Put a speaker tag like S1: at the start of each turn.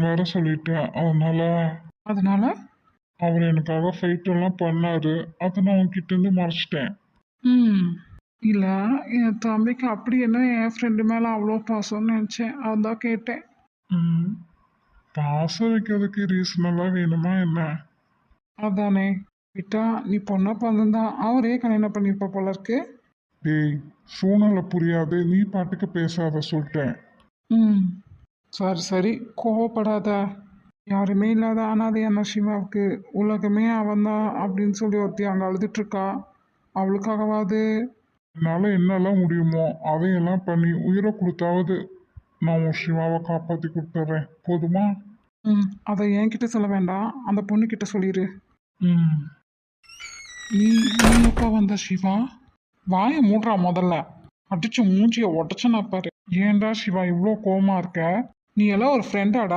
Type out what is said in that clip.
S1: வேற சொல்லிட்டேன்.
S2: அதனால
S1: அவர் எனக்காக ஃபைட் எல்லாம் பண்ணாரு. அதை நான் உன்கிட்ட இருந்து மறைச்சிட்டேன்.
S2: ம் இல்லை, என் தம்பிக்கு அப்படி என்ன என் ஃப்ரெண்டு மேலே அவ்வளோ பாசம்னு நினச்சேன், அதான் கேட்டேன்.
S1: ம், பாசம் வைக்கிறதுக்கு ரீசனெல்லாம் வேணுமா என்ன?
S2: அதானே, விட்டா நீ பொண்ணா பிறந்திருந்தா அவரே கல்யாணம் பண்ணியிருப்ப போல இருக்கு.
S1: டேய், சூழ்நிலை புரியாது, நீ பாட்டுக்கு பேசாத சொல்லிட்டேன்.
S2: ம் சரி சரி, கோவப்படாத. யாருமே இல்லாத அனாதையான சிவாவுக்கு உலகமே அவன்தான் அப்படின்னு சொல்லி ஒருத்தி அங்கே அழுதுட்டு இருக்கா. அவளுக்காகவாது.
S1: என்னால் என்னெல்லாம் முடியுமோ அதையெல்லாம் பண்ணி உயிரை கொடுத்தாவது நான் உன் சிவாவை காப்பாற்றி கொடுத்துட்றேன். போதுமா?
S2: அதை என்கிட்ட சொல்ல வேண்டாம், அந்த பொண்ணுக்கிட்ட சொல்லிடு.
S1: ம்,
S2: நீ நீ எப்போ வந்த சிவா? வாயை மூடுறா முதல்ல. அடிச்சு மூஞ்சிய உடச்சனா பாரு. ஏன்டா சிவா இவ்வளோ கோவமா இருக்க? நீ எல்லாம் ஒரு ஃப்ரெண்டாடா.